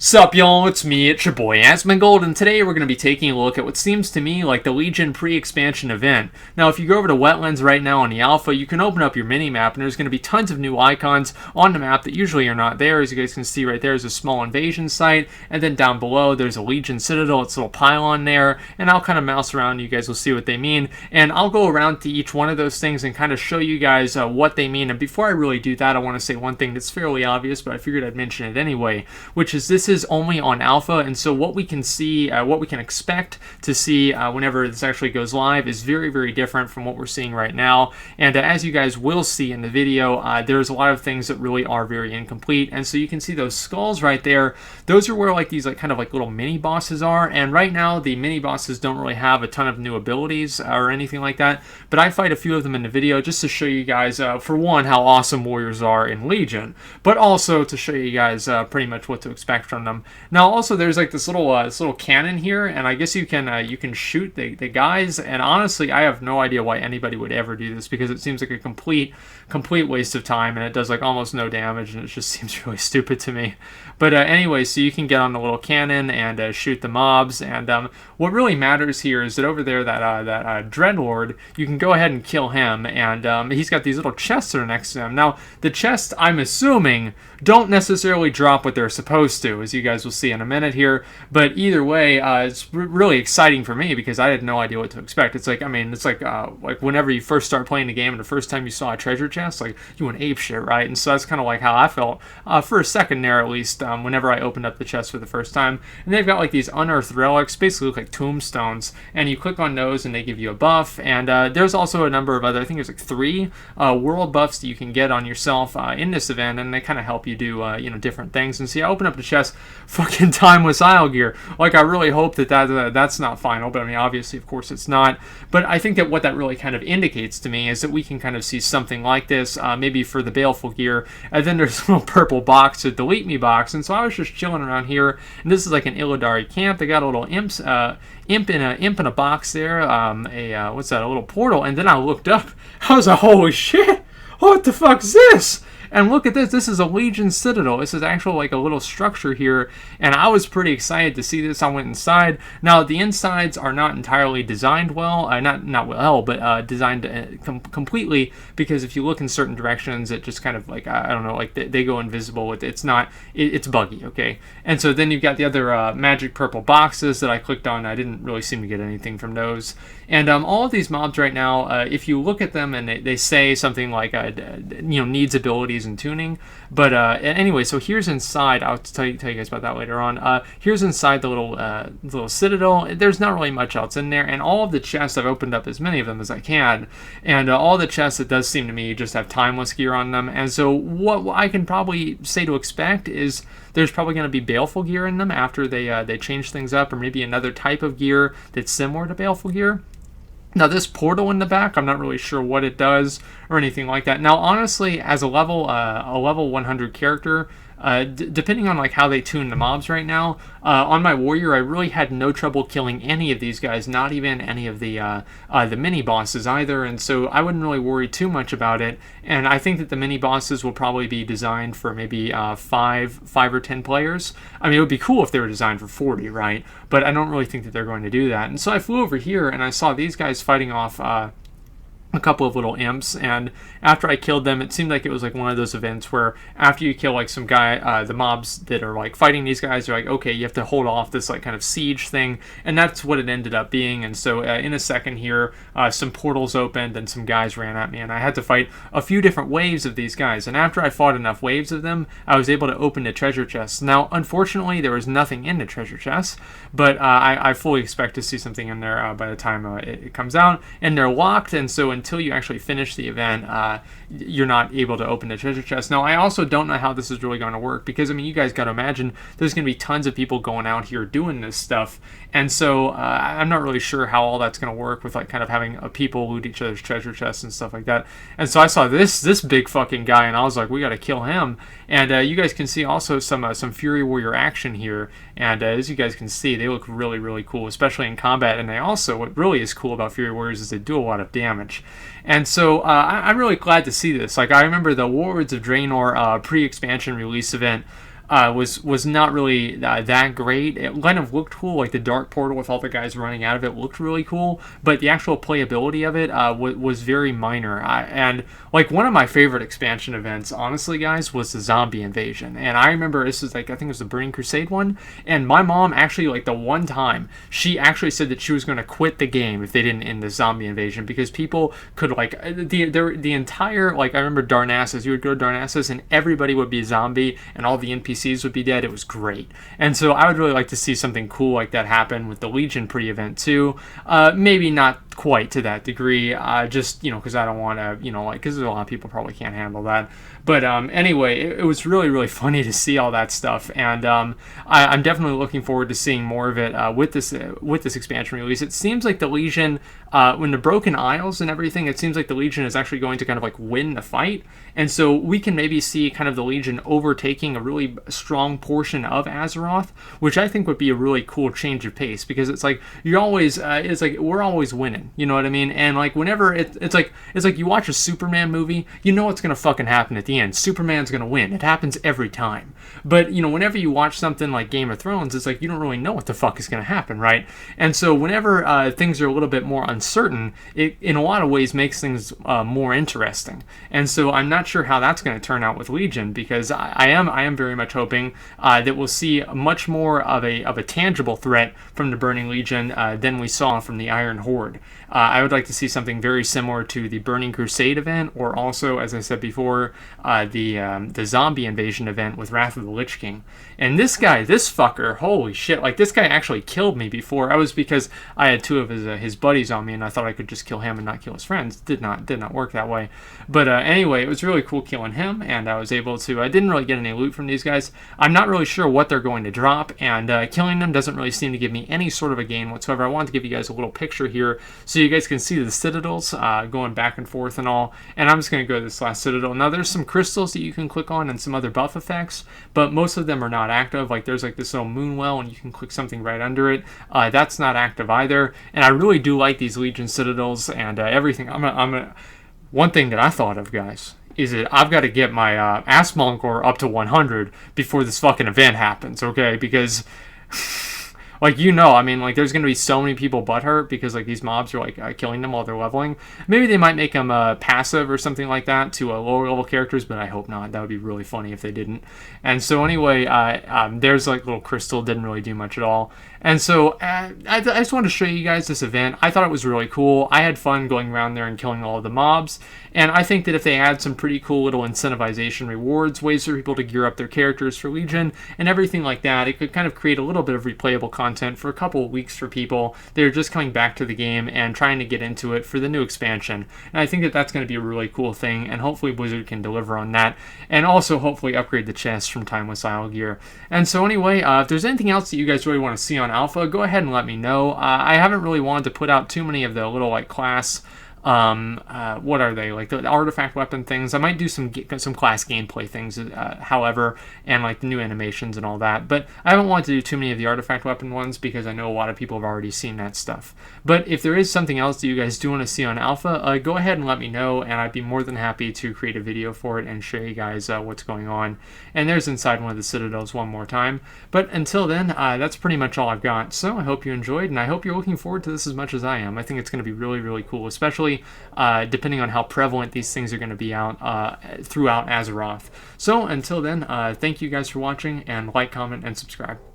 Sup y'all, it's me, it's your boy Asmongold, and today we're going to be taking a look at what seems to me like the Legion pre-expansion event. Now if you go over to Wetlands right now on the alpha, you can open up your mini-map and there's going to be tons of new icons on the map that usually are not there. As you guys can see right there is a small invasion site, and then down below there's a Legion Citadel, it's a little pylon there, and I'll kind of mouse around, you guys will see what they mean, and I'll go around to each one of those things and kind of show you guys what they mean. And before I really do that, I want to say one thing that's fairly obvious, but I figured I'd mention it anyway, which is this is only on alpha, and so what we can see, what we can expect to see whenever this actually goes live is very, very different from what we're seeing right now. And as you guys will see in the video, there's a lot of things that really are very incomplete. And so you can see those skulls right there. Those are where like these kind of little mini bosses are. And right now the mini bosses don't really have a ton of new abilities or anything like that. But I fight a few of them in the video just to show you guys, for one, how awesome warriors are in Legion, but also to show you guys pretty much what to expect from them. Now also there's like this little cannon here, and I guess you can shoot the guys, and honestly I have no idea why anybody would ever do this, because it seems like a complete waste of time, and it does like almost no damage, and it just seems really stupid to me. But anyway, so you can get on the little cannon and shoot the mobs, and what really matters here is that over there that Dreadlord, you can go ahead and kill him, and he's got these little chests that are next to him. Now the chests, I'm assuming, don't necessarily drop what they're supposed to, as you guys will see in a minute here, but either way, it's really exciting for me because I had no idea what to expect. It's like, I mean, it's like whenever you first start playing the game and the first time you saw a treasure chest, like you went ape shit, right? And so that's kind of like how I felt for a second there, at least, whenever I opened up the chest for the first time. And they've got like these unearthed relics, basically look like tombstones, and you click on those and they give you a buff. And there's also a number of other, I think there's like 3 world buffs that you can get on yourself in this event, and they kind of help you do different things. And see, I open up the chest, fucking timeless Isle gear. Like, I really hope that's not final, but I mean, obviously, of course, it's not. But I think that what that really kind of indicates to me is that we can kind of see something like this, maybe for the Baleful gear. And then there's a little purple box, a delete me box. And so I was just chilling around here, and this is like an Illidari camp. They got a little imp in a box there, what's that, a little portal. And then I looked up, I was like, holy shit, what the fuck is this? And look at this. This is a Legion Citadel. This is actually like a little structure here, and I was pretty excited to see this. I went inside. Now the insides are not entirely designed well, not well, but designed completely, because if you look in certain directions, it just kind of like, I don't know, like they go invisible. It's buggy, okay? And so then you've got the other magic purple boxes that I clicked on. I didn't really seem to get anything from those. And all of these mobs right now, if you look at them and they say something like needs abilities and tuning, but anyway, so here's inside. I'll tell you guys about that later on. Here's inside the little citadel. There's not really much else in there, and all of the chests, I've opened up as many of them as I can, and all the chests, it does seem to me, just have timeless gear on them. And so what I can probably say to expect is there's probably going to be Baleful gear in them after they change things up, or maybe another type of gear that's similar to Baleful gear. Now this portal in the back, I'm not really sure what it does or anything like that. Now honestly, as a level 100 character, depending on like how they tune the mobs right now, on my warrior I really had no trouble killing any of these guys, not even any of the mini bosses either, and so I wouldn't really worry too much about it. And I think that the mini bosses will probably be designed for maybe 5 or 10 players. I mean, it would be cool if they were designed for 40, right? But I don't really think that they're going to do that. And so I flew over here and I saw these guys fighting off a couple of little imps, and after I killed them, it seemed like it was like one of those events where after you kill like some guy, the mobs that are like fighting these guys are like, okay, you have to hold off this like kind of siege thing, and that's what it ended up being. And so in a second here, some portals opened and some guys ran at me, and I had to fight a few different waves of these guys. And after I fought enough waves of them, I was able to open the treasure chests. Now unfortunately there was nothing in the treasure chests, but I fully expect to see something in there by the time it comes out, and they're locked, and so until you actually finish the event, you're not able to open the treasure chest. Now, I also don't know how this is really going to work, because, I mean, you guys got to imagine there's going to be tons of people going out here doing this stuff, and so I'm not really sure how all that's going to work with, like, kind of having people loot each other's treasure chests and stuff like that. And so I saw this big fucking guy, and I was like, we got to kill him. And you guys can see also some Fury Warrior action here, and as you guys can see, they look really, really cool, especially in combat. And they also, what really is cool about Fury Warriors is they do a lot of damage. And so I'm really glad to see this. Like, I remember the Warlords of Draenor pre-expansion release event. was not really that great. It kind of looked cool, like the dark portal with all the guys running out of it looked really cool, but the actual playability of it was very minor. And like one of my favorite expansion events, honestly, guys, was the zombie invasion. And I remember this was like, I think it was the Burning Crusade one, and my mom actually, like the one time, she actually said that she was going to quit the game if they didn't end the zombie invasion, because people could like the entire, like I remember Darnassus, you would go to Darnassus and everybody would be a zombie and all the NPCs would be dead. It was great. And so I would really like to see something cool like that happen with the Legion pre-event too. Maybe not quite to that degree, just, because I don't want to, like, because a lot of people probably can't handle that. But anyway, it was really, really funny to see all that stuff, and I'm definitely looking forward to seeing more of it with this expansion release. It seems like the Legion, when the Broken Isles and everything, it seems like the Legion is actually going to kind of like win the fight, and so we can maybe see kind of the Legion overtaking a really strong portion of Azeroth, which I think would be a really cool change of pace, because it's like you're always, it's like we're always winning, you know what I mean? And like whenever it's like you watch a Superman movie, you know what's gonna fucking happen at the end. Superman's gonna win. It happens every time. But whenever you watch something like Game of Thrones, it's like you don't really know what the fuck is gonna happen, right? And so whenever things are a little bit more uncertain, it in a lot of ways makes things more interesting. And so I'm not sure how that's going to turn out with Legion, because I am very much hoping that we'll see much more of a tangible threat from the Burning Legion than we saw from the Iron Horde. I would like to see something very similar to the Burning Crusade event, or also, as I said before, the zombie invasion event with Wrath of the Lich King. And this fucker, holy shit! Like, this guy actually killed me before. I was because I had two of his buddies on me, and I thought I could just kill him and not kill his friends. Did not work that way. But anyway, it was really cool killing him, and I was able to. I didn't really get any loot from these guys. I'm not really sure what they're going to drop, and killing them doesn't really seem to give me any sort of a gain whatsoever. I wanted to give you guys a little picture here so you guys can see the citadels going back and forth and all. And I'm just going to go to this last citadel. Now, there's some crystals that you can click on and some other buff effects, but most of them are not active. Like, there's like this little moon well, and you can click something right under it. That's not active either. And I really do like these Legion citadels and everything. One thing that I thought of, guys, is that I've got to get my Asmongold up to 100 before this fucking event happens, okay? Because like, I mean, like, there's going to be so many people butthurt because, like, these mobs are, like, killing them while they're leveling. Maybe they might make them passive or something like that to lower level characters, but I hope not. That would be really funny if they didn't. And so, anyway, there's, like, little crystal. Didn't really do much at all. And so, I just wanted to show you guys this event. I thought it was really cool. I had fun going around there and killing all of the mobs. And I think that if they add some pretty cool little incentivization rewards, ways for people to gear up their characters for Legion, and everything like that, it could kind of create a little bit of replayable content for a couple of weeks for people that are just coming back to the game and trying to get into it for the new expansion. And I think that that's going to be a really cool thing, and hopefully Blizzard can deliver on that, and also hopefully upgrade the chests from Timeless Isle gear. And so anyway, if there's anything else that you guys really want to see on Alpha, go ahead and let me know. I haven't really wanted to put out too many of the little, like, class what are they, like the artifact weapon things. I might do some class gameplay things, however, and like the new animations and all that, but I haven't wanted to do too many of the artifact weapon ones because I know a lot of people have already seen that stuff. But if there is something else that you guys do want to see on Alpha, go ahead and let me know, and I'd be more than happy to create a video for it and show you guys what's going on. And there's inside one of the citadels one more time. But until then, that's pretty much all I've got. So I hope you enjoyed, and I hope you're looking forward to this as much as I am. I think it's going to be really, really cool, especially depending on how prevalent these things are going to be out throughout Azeroth. So until then, thank you guys for watching, and like, comment, and subscribe.